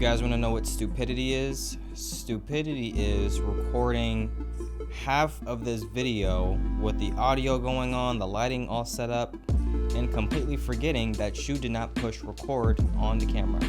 guys want to know what stupidity is? Stupidity is recording half of this video with the audio going on, the lighting all set up, and completely forgetting that you did not push record on the camera.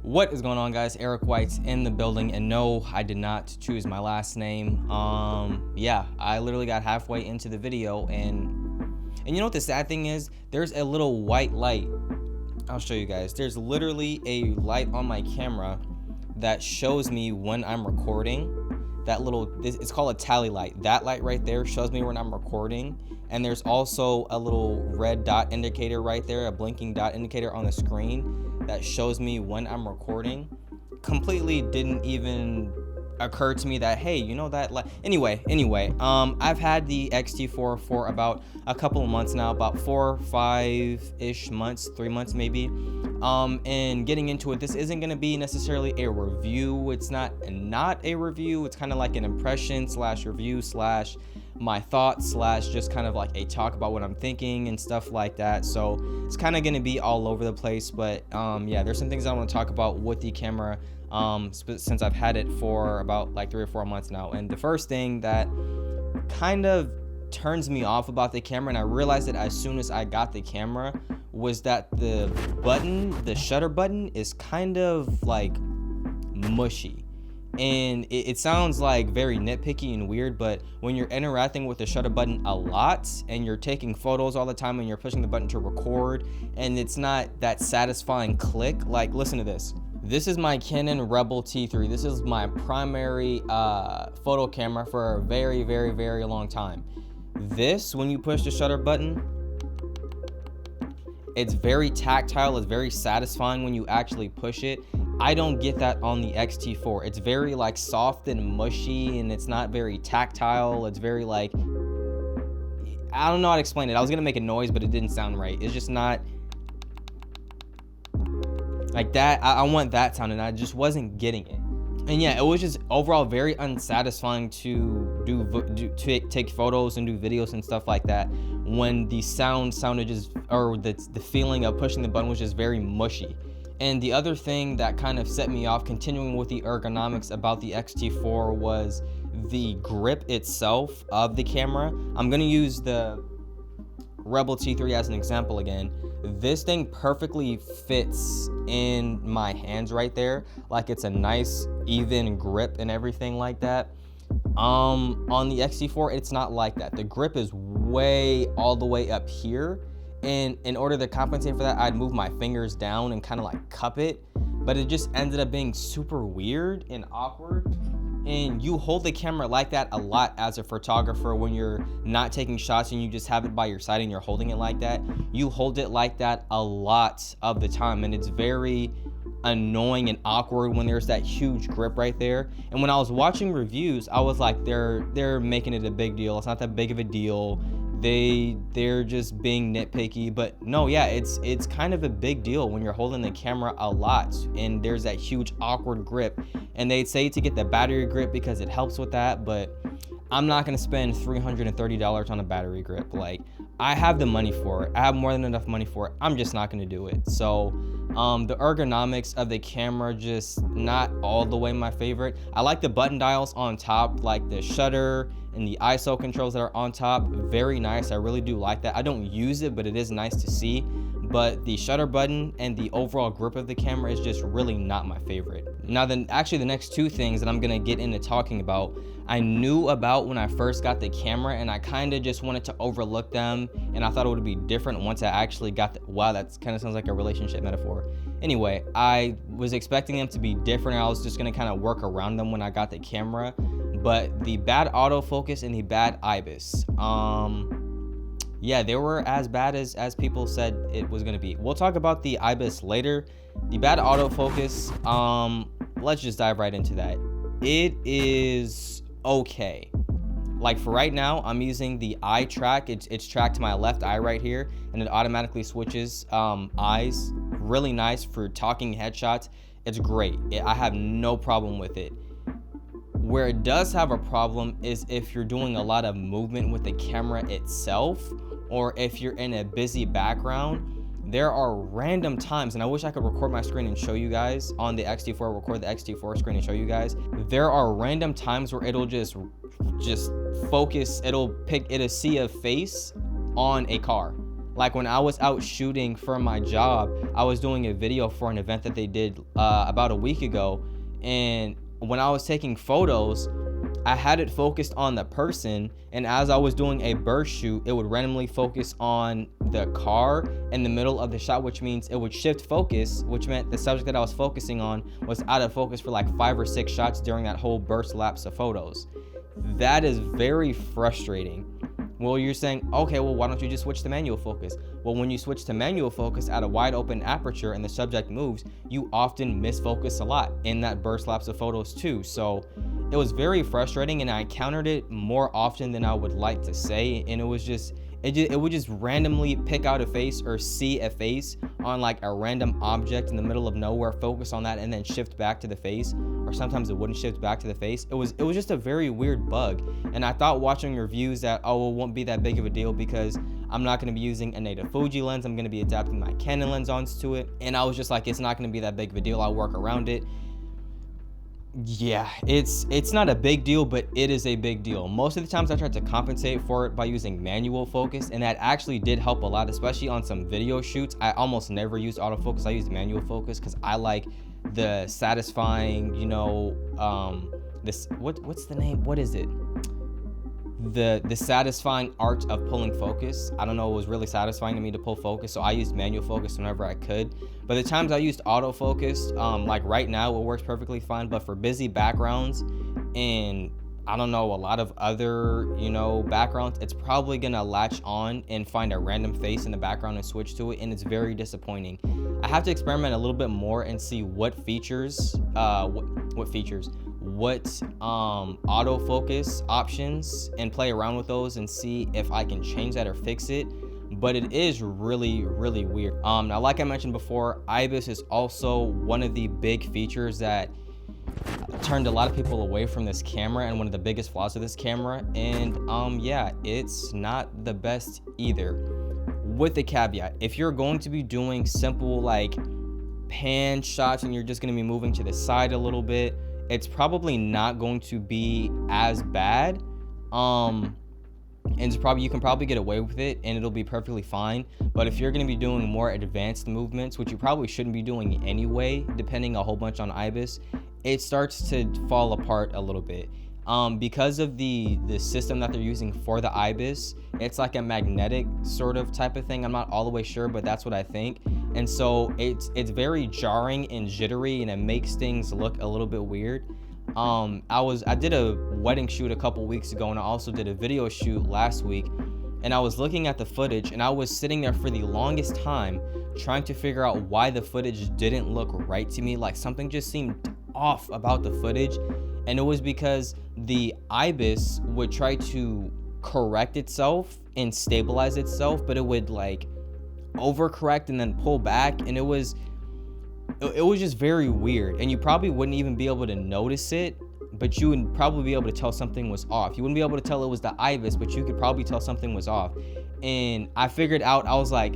What is going on, guys? Eric White's in the building, and no, I did not choose my last name. Yeah, I literally got halfway into the video, and you know what the sad thing is? There's a little white light. I'll show you guys. There's literally a light on my camera that shows me when I'm recording. That little, it's called a tally light. That light right there shows me when I'm recording. And there's also a little red dot indicator right there, a blinking dot indicator on the screen that shows me when I'm recording. Completely didn't even occur to me that, hey, you know that light. Anyway, I've had the XT4 for about a couple of months now, about 4 or 5-ish months, 3 months maybe. And getting into it, this isn't gonna be necessarily a review. It's not a review. It's kind of like an impression slash review slash my thoughts slash just kind of like a talk about what I'm thinking and stuff like that. So it's kind of gonna be all over the place, but yeah, there's some things I want to talk about with the camera since I've had it for about like 3 or 4 months now. And the first thing that kind of turns me off about the camera, and I realized it as soon as I got the camera, was that the shutter button is kind of like mushy. And it sounds like very nitpicky and weird, but when you're interacting with the shutter button a lot and you're taking photos all the time and you're pushing the button to record and it's not that satisfying click, like listen to this. This is my Canon Rebel T3. This is my primary photo camera for a very, very, very long time. This, when you push the shutter button, it's very tactile, it's very satisfying when you actually push it. I don't get that on the XT4. It's very like soft and mushy, and it's not very tactile. It's very like, I don't know how to explain it. I was gonna make a noise, but it didn't sound right. It's just not like that. I want that sound, and I just wasn't getting it. And yeah, it was just overall very unsatisfying to take photos and do videos and stuff like that when the sound sounded just, or the feeling of pushing the button was just very mushy. And the other thing that kind of set me off, continuing with the ergonomics about the XT4, was the grip itself of the camera. I'm gonna use the Rebel T3 as an example again. This thing perfectly fits in my hands right there. Like it's a nice even grip and everything like that. On the XT4, it's not like that. The grip is way all the way up here. And in order to compensate for that, I'd move my fingers down and kind of like cup it, but it just ended up being super weird and awkward. And you hold the camera like that a lot as a photographer when you're not taking shots and you just have it by your side and you're holding it like that. You hold it like that a lot of the time, and it's very annoying and awkward when there's that huge grip right there. And when I was watching reviews, I was like, they're making it a big deal. It's not that big of a deal. They're just being nitpicky. But no, yeah, it's kind of a big deal when you're holding the camera a lot and there's that huge awkward grip. And they'd say to get the battery grip because it helps with that, but I'm not gonna spend $330 on a battery grip. Like, I have the money for it. I have more than enough money for it. I'm just not gonna do it. So the ergonomics of the camera, just not all the way my favorite. I like the button dials on top, like the shutter and the ISO controls that are on top. Very nice. I really do like that. I don't use it, but it is nice to see. But the shutter button and the overall grip of the camera is just really not my favorite. Now then, actually the next two things that I'm gonna get into talking about, I knew about when I first got the camera, and I kind of just wanted to overlook them, and I thought it would be different once I actually got the, wow, that kind of sounds like a relationship metaphor. Anyway, I was expecting them to be different. I was just gonna kind of work around them when I got the camera. But the bad autofocus and the bad IBIS, yeah, they were as bad as people said it was gonna be. We'll talk about the IBIS later. The bad autofocus, let's just dive right into that. It is okay. Like for right now, I'm using the eye track. It's tracked to my left eye right here, and it automatically switches eyes. Really nice for talking headshots. It's great. I have no problem with it. Where it does have a problem is if you're doing a lot of movement with the camera itself, or if you're in a busy background. There are random times, and I wish I could record my screen and show you guys on the XT4, record the XT4 screen and show you guys. There are random times where it'll just focus, it'll see a face on a car. Like when I was out shooting for my job, I was doing a video for an event that they did about a week ago, and when I was taking photos, I had it focused on the person, and as I was doing a burst shoot, it would randomly focus on the car in the middle of the shot, which means it would shift focus, which meant the subject that I was focusing on was out of focus for like 5 or 6 shots during that whole burst lapse of photos. That is very frustrating. Well, you're saying, okay, well, why don't you just switch to manual focus? Well, when you switch to manual focus at a wide open aperture and the subject moves, you often miss focus a lot in that burst lapse of photos too. So it was very frustrating, and I encountered it more often than I would like to say. And it would just randomly pick out a face or see a face on like a random object in the middle of nowhere, focus on that, and then shift back to the face. Or sometimes it wouldn't shift back to the face. It was just a very weird bug. And I thought watching reviews that, oh, it won't be that big of a deal because I'm not going to be using a native Fuji lens. I'm going to be adapting my Canon lens onto it. And I was just like, it's not going to be that big of a deal. I'll work around it. Yeah, it's not a big deal, but it is a big deal. Most of the times I tried to compensate for it by using manual focus, and that actually did help a lot, especially on some video shoots. I almost never used autofocus. I used manual focus because I like the satisfying, this what's the name? What is it? The satisfying art of pulling focus. I don't know, it was really satisfying to me to pull focus, so I used manual focus whenever I could. But the times I used autofocus, like right now, it works perfectly fine. But for busy backgrounds and I don't know, a lot of other, backgrounds, it's probably gonna latch on and find a random face in the background and switch to it, and it's very disappointing. I have to experiment a little bit more and see what autofocus options, and play around with those and see if I can change that or fix it. But it is really, really weird. Now, like I mentioned before, IBIS is also one of the big features that turned a lot of people away from this camera, and one of the biggest flaws of this camera. And yeah, it's not the best either. With the caveat, if you're going to be doing simple like pan shots and you're just going to be moving to the side a little bit, it's probably not going to be as bad. And you can probably get away with it and it'll be perfectly fine. But if you're going to be doing more advanced movements, which you probably shouldn't be doing anyway, depending a whole bunch on IBIS, it starts to fall apart a little bit. Because of the system that they're using for the IBIS, it's like a magnetic sort of type of thing. I'm not all the way sure, but that's what I think. And so it's very jarring and jittery, and it makes things look a little bit weird. I did a wedding shoot a couple weeks ago, and I also did a video shoot last week, and I was looking at the footage, and I was sitting there for the longest time trying to figure out why the footage didn't look right to me. Like something just seemed off about the footage, and it was because the IBIS would try to correct itself and stabilize itself, but it would like overcorrect and then pull back, and it was just very weird. And you probably wouldn't even be able to notice it, but you would probably be able to tell something was off. You wouldn't be able to tell it was the IBIS, but you could probably tell something was off. And I figured out, I was like,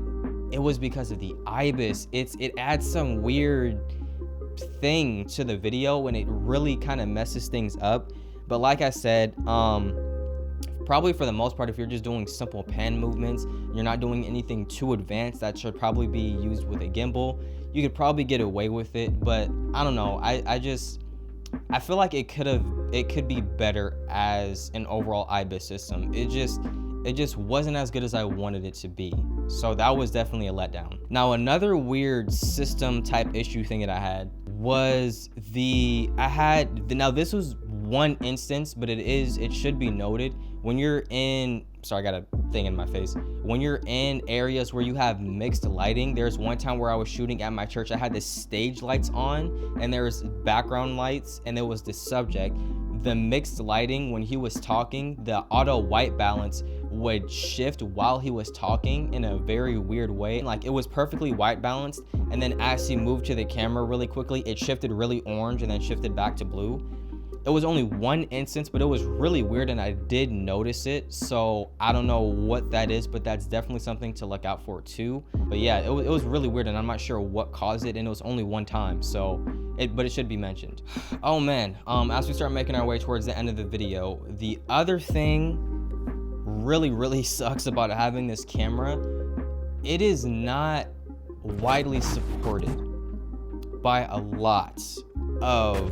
it was because of the IBIS. It adds some weird thing to the video, and it really kind of messes things up. But like I said, probably for the most part, if you're just doing simple pan movements, you're not doing anything too advanced that should probably be used with a gimbal, you could probably get away with it. But I don't know, I feel like it could be better as an overall IBIS system. It just wasn't as good as I wanted it to be. So that was definitely a letdown. Now, another weird system type issue thing that I had was now this was one instance, but it should be noted, when you're in, sorry, I got a thing in my face. When you're in areas where you have mixed lighting, there's one time where I was shooting at my church, I had the stage lights on and there's background lights, and there was the subject. The mixed lighting, when he was talking, the auto white balance would shift while he was talking in a very weird way. Like it was perfectly white balanced, and then as he moved to the camera really quickly, it shifted really orange and then shifted back to blue. It was only one instance, but it was really weird and I did notice it. So I don't know what that is, but that's definitely something to look out for too. But yeah, it was really weird and I'm not sure what caused it, and it was only one time. But it should be mentioned. Oh man, as we start making our way towards the end of the video, the other thing really sucks about having this camera, it is not widely supported by a lot of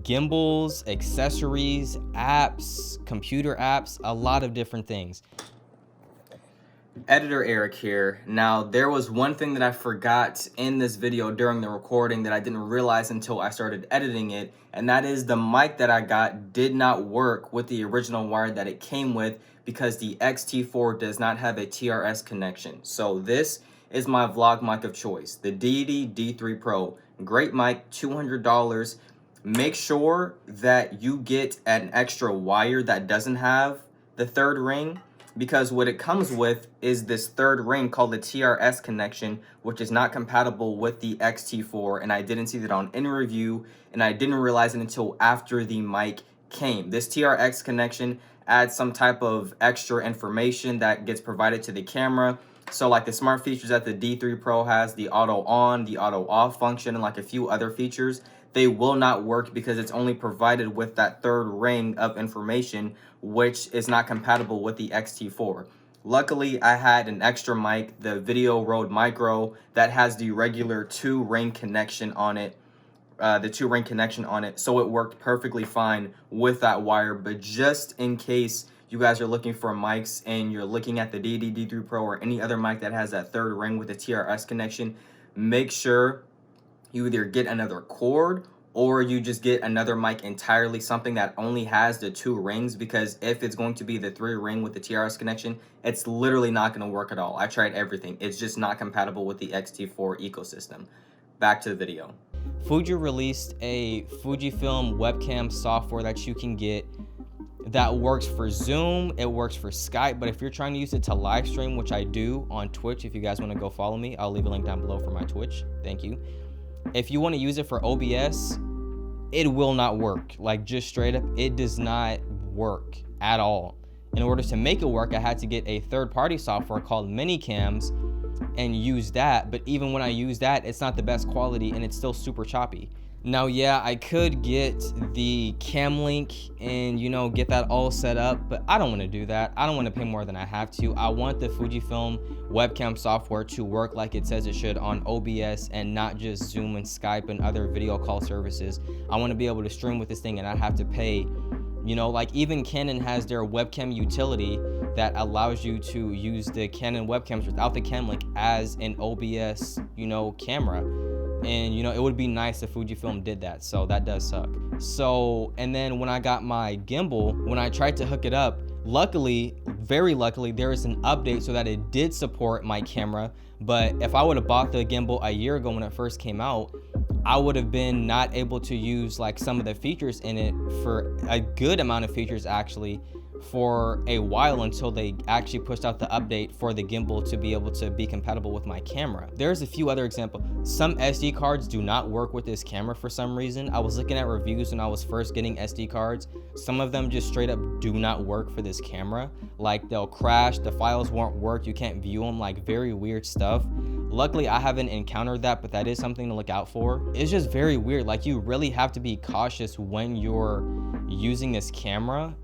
gimbals, accessories, apps, computer apps, a lot of different things. Editor Eric here. Now, there was one thing that I forgot in this video during the recording that I didn't realize until I started editing it, and that is the mic that I got did not work with the original wire that it came with because the XT4 does not have a TRS connection. So this is my vlog mic of choice, the Deity D3 Pro. Great mic, $200. Make sure that you get an extra wire that doesn't have the third ring, because what it comes with is this third ring called the TRS connection, which is not compatible with the XT4, and I didn't see that on any review, and I didn't realize it until after the mic came. This TRX connection adds some type of extra information that gets provided to the camera. So like the smart features that the D3 Pro has, the auto on, the auto off function, and like a few other features, they will not work because it's only provided with that third ring of information, which is not compatible with the XT4. Luckily, I had an extra mic, the Video Rode Micro, that has the regular 2-ring connection on it, so it worked perfectly fine with that wire. But just in case you guys are looking for mics and you're looking at the Deity D3 Pro or any other mic that has that third ring with a TRS connection, make sure you either get another cord or you just get another mic entirely, something that only has the 2 rings, because if it's going to be the 3-ring with the TRS connection, it's literally not going to work at all. I tried everything. It's just not compatible with the XT4 ecosystem. Back to the video. Fuji released a Fujifilm webcam software that you can get that works for Zoom, it works for Skype, but if you're trying to use it to live stream, which I do on Twitch, if you guys want to go follow me, I'll leave a link down below for my Twitch. Thank you. If you want to use it for OBS, it will not work. Like, just straight up, it does not work at all. In order to make it work, I had to get a third-party software called Minicams and use that, but even when I use that, it's not the best quality and it's still super choppy. Now, yeah, I could get the cam link and, you know, get that all set up, but I don't want to do that. I don't want to pay more than I have to. I want the Fujifilm webcam software to work like it says it should on OBS and not just Zoom and Skype and other video call services. I want to be able to stream with this thing and not have to pay, you know, like even Canon has their webcam utility that allows you to use the Canon webcams without the cam link as an OBS, you know, camera. And, you know, it would be nice if Fujifilm did that, so that does suck. So, and then when I got my gimbal, when I tried to hook it up, luckily, very luckily, there is an update so that it did support my camera. But if I would have bought the gimbal a year ago when it first came out, I would have been not able to use like some of the features in it, for a good amount of features actually, for a while, until they actually pushed out the update for the gimbal to be able to be compatible with my camera. There's a few other examples. Some SD cards do not work with this camera for some reason. I was looking at reviews when I was first getting SD cards. Some of them just straight up do not work for this camera. Like, they'll crash, the files won't work, you can't view them, like very weird stuff. Luckily, I haven't encountered that, but that is something to look out for. It's just very weird. Like, you really have to be cautious when you're using this camera,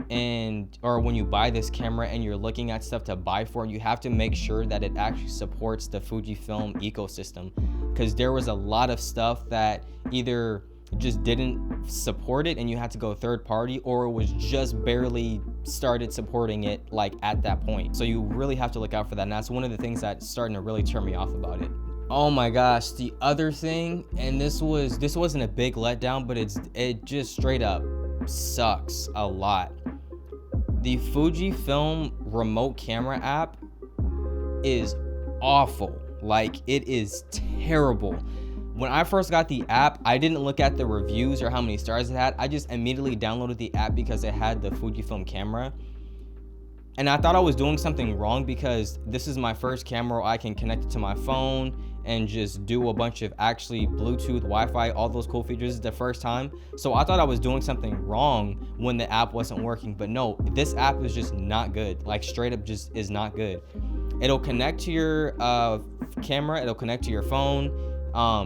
or when you buy this camera and you're looking at stuff to buy for it. You have to make sure that it actually supports the Fujifilm ecosystem, because there was a lot of stuff that either just didn't support it and you had to go third party, or it was just barely started supporting it like at that point. So you really have to look out for that, and that's one of the things that's starting to really turn me off about it. Oh my gosh, the other thing, and this wasn't a big letdown, but it just straight up sucks a lot. The Fujifilm remote camera app is awful. Like, it is terrible. When I first got the app, I didn't look at the reviews or how many stars it had. I just immediately downloaded the app because it had the Fujifilm camera. And I thought I was doing something wrong because this is my first camera where I can connect it to my phone and just do a bunch of actually Bluetooth, Wi-Fi, all those cool features the first time. So I thought I was doing something wrong when the app wasn't working, but no, this app is just not good. Like straight up just is not good. It'll connect to your camera, it'll connect to your phone.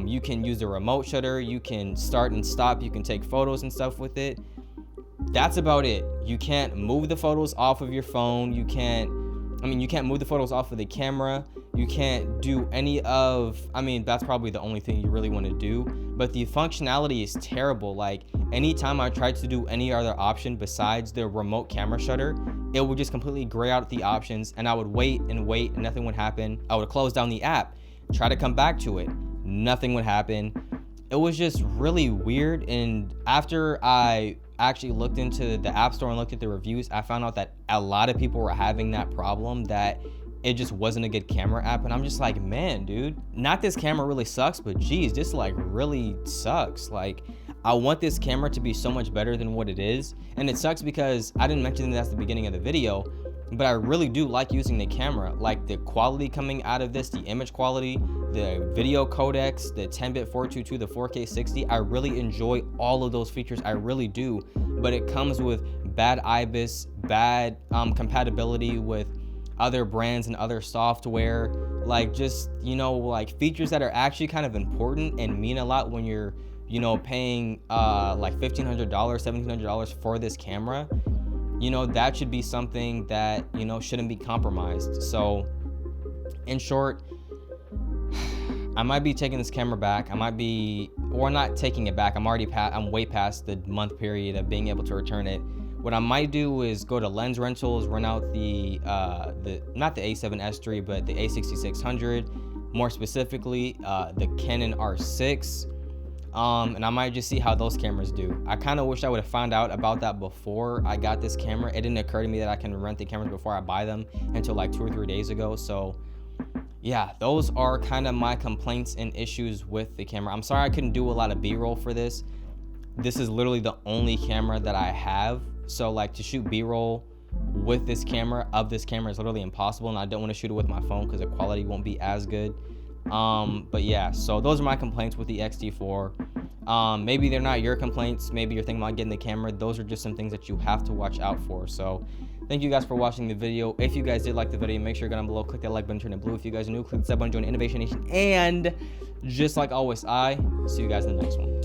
You can use the remote shutter, you can start and stop, you can take photos and stuff with it. That's about it. You can't move the photos off of your phone. You can't move the photos off of the camera. You can't do any of, that's probably the only thing you really want to do, but the functionality is terrible. Like anytime I tried to do any other option besides the remote camera shutter, it would just completely gray out the options, and I would wait and nothing would happen. I would close down the app, try to come back to it, nothing would happen. It was just really weird. And after I actually looked into the app store and looked at the reviews, I found out that a lot of people were having that problem, that it just wasn't a good camera app. And I'm just like, man, dude, not this camera really sucks, but geez, this like really sucks. Like I want this camera to be so much better than what it is. And it sucks because I didn't mention that at the beginning of the video, but I really do like using the camera. Like the quality coming out of this, the image quality, the video codecs, the 10-bit 422, the 4K 60, I really enjoy all of those features. I really do. But it comes with bad IBIS, bad compatibility with other brands and other software, like just, like features that are actually kind of important and mean a lot when you're, paying like $1,500, $1,700 for this camera. That should be something that, shouldn't be compromised. So in short, I might be taking this camera back. Or not taking it back. I'm way past the month period of being able to return it. What I might do is go to Lens Rentals, rent out the not the A7S III, but the A6600, more specifically the Canon R6. And I might just see how those cameras do. I kind of wish I would have found out about that before I got this camera. It didn't occur to me that I can rent the cameras before I buy them until like 2 or 3 days ago. So yeah, those are kind of my complaints and issues with the camera. I'm sorry I couldn't do a lot of B-roll for this. This is literally the only camera that I have. So like to shoot B-roll with this camera, is literally impossible. And I don't want to shoot it with my phone because the quality won't be as good. But yeah, so those are my complaints with the XT4. Maybe they're not your complaints. Maybe you're thinking about getting the camera. Those are just some things that you have to watch out for. So thank you guys for watching the video. If you guys did like the video, make sure you go down below, click that like button, turn it blue. If you guys are new, click the sub button, join Innovation Nation. And just like always, I see you guys in the next one.